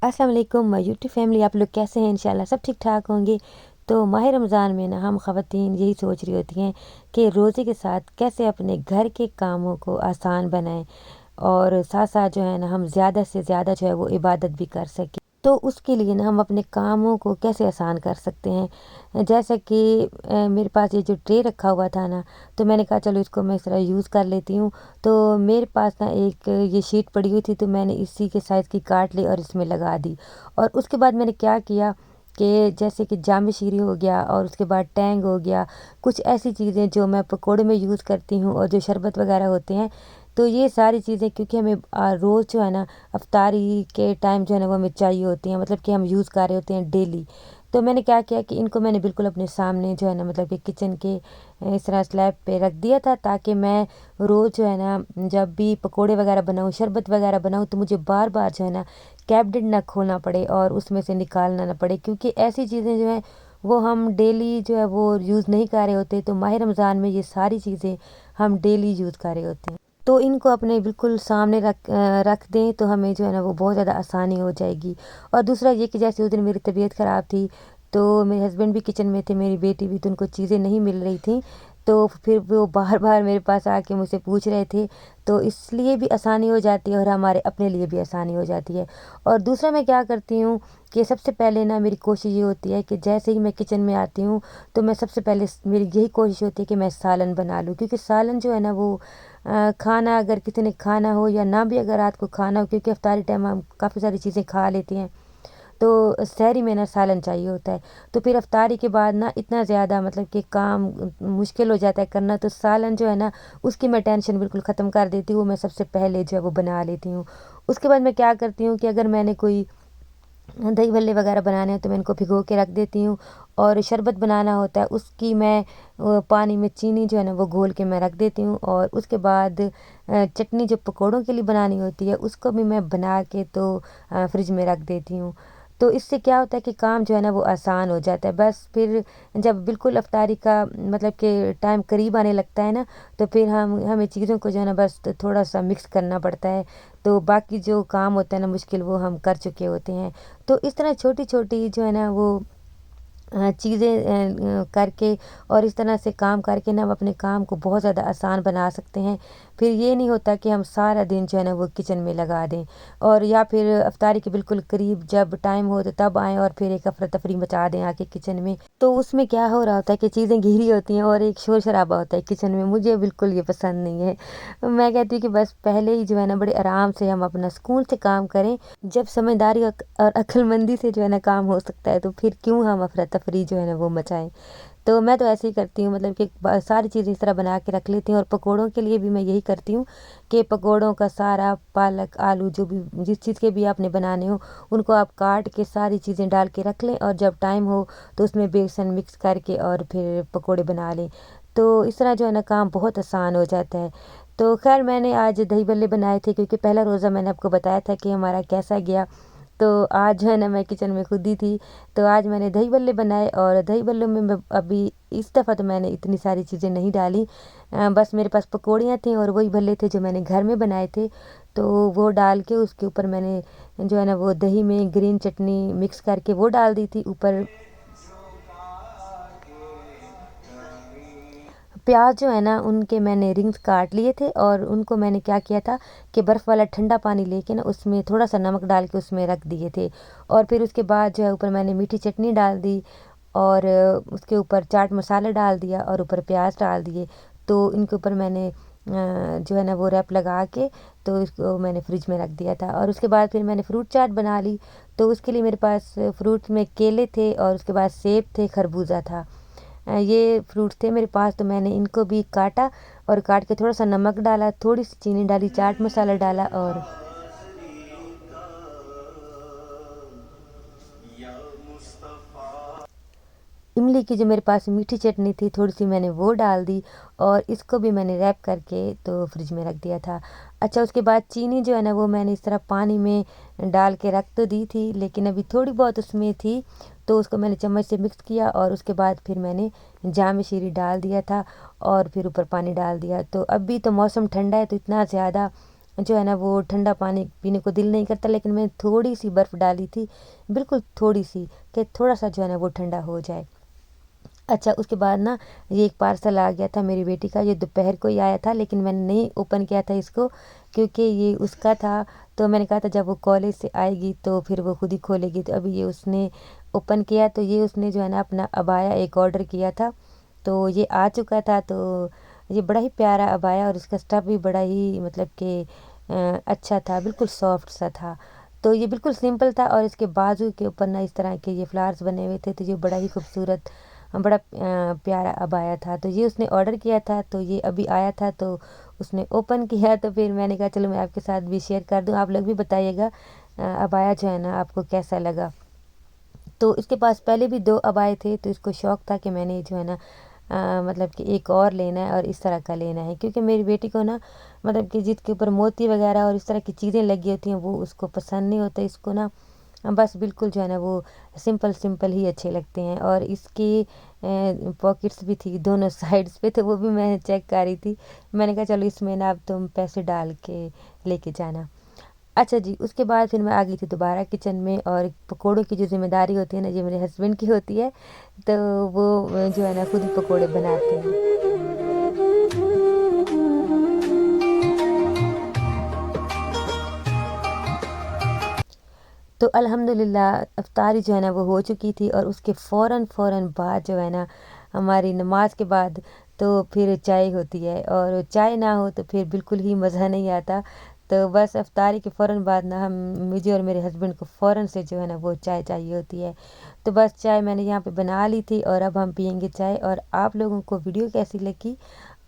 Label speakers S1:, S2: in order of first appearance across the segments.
S1: अस्सलाम वालेकुम my YouTube family. आप लोग कैसे हैं? इंशाल्लाह सब ठीक ठाक होंगे। तो माह रमज़ान में ना हम ख़वातीन यही सोच रही होती हैं कि रोज़े के साथ कैसे अपने घर के कामों को आसान बनाएं और साथ साथ जो है ना हम ज़्यादा से ज़्यादा जो है वो इबादत भी कर सकें। तो उसके लिए ना हम अपने कामों को कैसे आसान कर सकते हैं, जैसे कि मेरे पास ये जो ट्रे रखा हुआ था ना, तो मैंने कहा चलो इसको मैं इस तरह यूज़ कर लेती हूँ। तो मेरे पास ना एक ये शीट पड़ी हुई थी, तो मैंने इसी के साइज़ की काट ली और इसमें लगा दी। और उसके बाद मैंने क्या किया कि जैसे कि जाम शीरी हो गया और उसके बाद टैंग हो गया, कुछ ऐसी चीज़ें जो मैं पकोड़े में यूज़ करती हूँ और जो शरबत वगैरह होते हैं, तो ये सारी चीज़ें क्योंकि हमें रोज़ जो है ना अफ्तारी के टाइम जो है ना वो हमें चाहिए होती हैं, मतलब कि हम यूज़ कर रहे होते हैं डेली। तो मैंने क्या किया कि इनको मैंने बिल्कुल अपने सामने जो है ना, मतलब कि किचन के इस तरह स्लैब पे रख दिया था, ताकि मैं रोज़ जो है ना जब भी पकोड़े वगैरह बनाऊँ, शरबत वगैरह बनाऊँ, तो मुझे बार बार जो है ना कैबिनेट ना खोलना पड़े और उसमें से निकालना ना पड़े, क्योंकि ऐसी चीज़ें जो हैं वो हम डेली जो है वो यूज़ नहीं कर रहे होते। तो माह रमज़ान में ये सारी चीज़ें हम डेली यूज़ कर रहे होते हैं। तो इनको अपने बिल्कुल सामने रख दें तो हमें जो है ना वो बहुत ज़्यादा आसानी हो जाएगी। और दूसरा ये कि जैसे उस दिन मेरी तबीयत ख़राब थी, तो मेरे हस्बैंड भी किचन में थे, मेरी बेटी भी, तो उनको चीज़ें नहीं मिल रही थी। तो फिर वो बार-बार मेरे पास आके मुझसे पूछ रहे थे, तो इसलिए भी आसानी हो जाती है और हमारे अपने लिए भी आसानी हो जाती है। और दूसरा मैं क्या करती हूँ कि सबसे पहले ना मेरी कोशिश ये होती है कि जैसे ही मैं किचन में आती हूँ, तो मैं सबसे पहले मेरी यही कोशिश होती है कि मैं सालन बना लूँ, क्योंकि सालन जो है ना वो खाना अगर किसी ने खाना हो या ना भी अगर रात को खाना हो, क्योंकि इफ्तारी टाइम हम काफ़ी सारी चीज़ें खा लेते हैं, तो सहरी में ना सालन चाहिए होता है। तो फिर इफ्तारी के बाद ना इतना ज़्यादा मतलब कि काम मुश्किल हो जाता है करना, तो सालन जो है ना उसकी मैं टेंशन बिल्कुल ख़त्म कर देती हूँ, मैं सबसे पहले जो है वो बना लेती हूँ। उसके बाद मैं क्या करती हूँ कि अगर मैंने कोई दही भल्ले वगैरह बनाने हैं तो मैं इनको भिगो के रख देती हूँ। और शरबत बनाना होता है उसकी मैं पानी में चीनी जो है ना वो घोल के मैं रख देती हूँ। और उसके बाद चटनी जो पकौड़ों के लिए बनानी होती है उसको भी मैं बना के तो फ्रिज में रख देती हूँ। तो इससे क्या होता है कि काम जो है ना वो आसान हो जाता है। बस फिर जब बिल्कुल अफ्तारी का मतलब कि टाइम करीब आने लगता है ना, तो फिर हमें चीज़ों को जो है ना बस थोड़ा सा मिक्स करना पड़ता है। तो बाकी जो काम होता है ना मुश्किल, वो हम कर चुके होते हैं। तो इस तरह छोटी-छोटी जो है ना वो चीज़ें करके और इस तरह से काम करके ना हम अपने काम को बहुत ज़्यादा आसान बना सकते हैं। फिर ये नहीं होता कि हम सारा दिन जो है ना वो किचन में लगा दें, और या फिर इफ्तारी के बिल्कुल करीब जब टाइम हो तो तब आएँ और फिर एक अफरा-तफरी मचा दें आके किचन में। तो उसमें क्या हो रहा होता है कि चीज़ें घिरी होती हैं और एक शोर-शराबा होता है किचन में। मुझे बिल्कुल ये पसंद नहीं है। मैं कहती हूँ कि बस पहले ही जो है ना बड़े आराम से हम अपना सुकून से काम करें। जब समझदारी और अक्लमंदी से जो है ना काम हो सकता है, तो फिर क्यों हम अफरा-तफरी जो है ना वो मचाएँ। तो मैं तो ऐसे ही करती हूँ, मतलब कि सारी चीज़ें इस तरह बना के रख लेती हूँ। और पकौड़ों के लिए भी मैं यही करती हूँ कि पकौड़ों का सारा पालक आलू जो भी जिस चीज़ के भी आपने बनाने हो, उनको आप काट के सारी चीज़ें डाल के रख लें और जब टाइम हो तो उसमें बेसन मिक्स करके और फिर पकौड़े बना लें। तो इस तरह जो है ना काम बहुत आसान हो जाता है। तो खैर मैंने आज दही बल्ले बनाए थे, क्योंकि पहला रोज़ा मैंने आपको बताया था कि हमारा कैसा गया। तो आज जो है ना मैं किचन में खुद ही थी, तो आज मैंने दही बल्ले बनाए। और दही बल्लों में मैं अभी इस दफ़ा तो मैंने इतनी सारी चीज़ें नहीं डाली, बस मेरे पास पकौड़ियाँ थी और वही भल्ले थे जो मैंने घर में बनाए थे। तो वो डाल के उसके ऊपर मैंने जो है ना वो दही में ग्रीन चटनी मिक्स करके वो डाल दी थी ऊपर। प्याज जो है ना उनके मैंने रिंग्स काट लिए थे और उनको मैंने क्या किया था कि बर्फ़ वाला ठंडा पानी लेके ना उसमें थोड़ा सा नमक डाल के उसमें रख दिए थे। और फिर उसके बाद जो है ऊपर मैंने मीठी चटनी डाल दी और उसके ऊपर चाट मसाला डाल दिया और ऊपर प्याज डाल दिए। तो इनके ऊपर मैंने जो है ना वो रैप लगा के तो इसको मैंने फ्रिज में रख दिया था। और उसके बाद फिर मैंने फ्रूट चाट बना ली। तो उसके लिए मेरे पास फ्रूट में केले थे और उसके बाद सेब थे, खरबूजा था। ये फ्रूट्स थे मेरे पास, तो मैंने इनको भी काटा और काट के थोड़ा सा नमक डाला, थोड़ी सी चीनी डाली, चाट मसाला डाला। और इमली की जो मेरे पास मीठी चटनी थी थोड़ी सी मैंने वो डाल दी और इसको भी मैंने रैप करके तो फ्रिज में रख दिया था। अच्छा, उसके बाद चीनी जो है ना वो मैंने इस तरह पानी में डाल के रख तो दी थी, लेकिन अभी थोड़ी बहुत उसमें थी, तो उसको मैंने चम्मच से मिक्स किया और उसके बाद फिर मैंने जाम शीरी डाल दिया था और फिर ऊपर पानी डाल दिया। तो अभी तो मौसम ठंडा है तो इतना ज़्यादा जो है ना वो ठंडा पानी पीने को दिल नहीं करता, लेकिन मैंने थोड़ी सी बर्फ़ डाली थी, बिल्कुल थोड़ी सी, कि थोड़ा सा जो है ना वो ठंडा हो जाए। अच्छा, उसके बाद ना ये एक पार्सल आ गया था मेरी बेटी का, ये दोपहर को ही आया था, लेकिन मैंने नहीं ओपन किया था इसको, क्योंकि ये उसका था। तो मैंने कहा था जब वो कॉलेज से आएगी तो फिर वो खुद ही खोलेगी। तो अभी ये उसने ओपन किया, तो ये उसने जो है ना अपना अबाया एक ऑर्डर किया था, तो ये आ चुका था। तो ये बड़ा ही प्यारा अबाया, और इसका स्टफ़ भी बड़ा ही मतलब कि अच्छा था, बिल्कुल सॉफ्ट सा था। तो ये बिल्कुल सिंपल था, और इसके बाजू के ऊपर ना इस तरह के ये फ्लावर्स बने हुए थे, तो ये बड़ा ही खूबसूरत बड़ा प्यारा अबाया था। तो ये उसने ऑर्डर किया था, तो ये अभी आया था, तो उसने ओपन किया, तो फिर मैंने कहा चलो मैं आपके साथ भी शेयर कर दूं, आप लोग भी बताइएगा अबाया जो है ना आपको कैसा लगा। तो इसके पास पहले भी 2 अबाए थे, तो इसको शौक़ था कि मैंने जो है ना मतलब कि एक और लेना है, और इस तरह का लेना है, क्योंकि मेरी बेटी को ना मतलब कि जिसके ऊपर मोती वगैरह और इस तरह की चीज़ें लगी होती हैं वो उसको पसंद नहीं होता। इसको ना बस बिल्कुल जो है ना वो सिंपल सिंपल ही अच्छे लगते हैं। और इसकी पॉकेट्स भी थी दोनों साइड्स पे, तो वो भी मैं चेक कर रही थी। मैंने कहा चलो इसमें ना अब तुम पैसे डाल के लेके जाना। अच्छा जी, उसके बाद फिर मैं आ गई थी दोबारा किचन में, और पकोड़ों की जो ज़िम्मेदारी होती है ना, ये मेरे हस्बैंड की होती है। तो वो जो है ना खुद ही पकोड़े बनाते हैं। तो अल्हम्दुलिल्लाह इफ्तारी जो है ना वो हो चुकी थी, और उसके फ़ौरन बाद जो है ना हमारी नमाज के बाद तो फिर चाय होती है, और चाय ना हो तो फिर बिल्कुल ही मज़ा नहीं आता। तो बस इफ्तारी के फ़ौरन बाद ना हम मुझे और मेरे हस्बैंड को फ़ौरन से जो है ना वो चाय चाहिए होती है। तो बस चाय मैंने यहाँ पे बना ली थी, और अब हम पियेंगे चाय। और आप लोगों को वीडियो कैसी लगी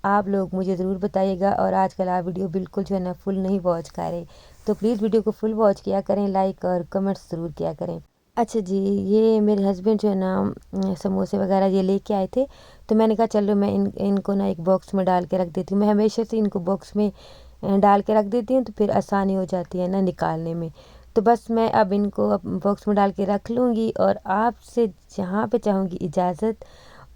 S1: आप लोग मुझे ज़रूर बताइएगा। और आजकल आप वीडियो बिल्कुल जो है ना फुल नहीं वॉच करें, तो प्लीज़ वीडियो को फुल वॉच किया करें, लाइक और कमेंट्स ज़रूर किया करें। अच्छा जी, ये मेरे हस्बैंड जो है ना समोसे वगैरह ये लेके आए थे, तो मैंने कहा चलो मैं इनको ना एक बॉक्स में डाल के रख देती हूँ। मैं हमेशा से इनको बॉक्स में डाल के रख देती हूँ, तो फिर आसानी हो जाती है ना निकालने में। तो बस मैं अब इनको बॉक्स में डाल के रख लूँगी, और आपसे जहाँ पे चाहूँगी इजाज़त।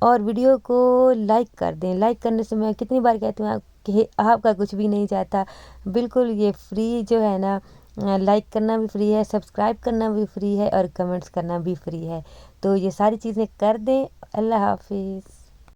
S1: और वीडियो को लाइक कर दें। लाइक करने से मैं कितनी बार कहती हूँ कि आपका कुछ भी नहीं जाता। बिल्कुल ये फ्री जो है ना, लाइक करना भी फ्री है, सब्सक्राइब करना भी फ्री है, और कमेंट्स करना भी फ्री है। तो ये सारी चीज़ें कर दें। अल्लाह हाफ़िज़।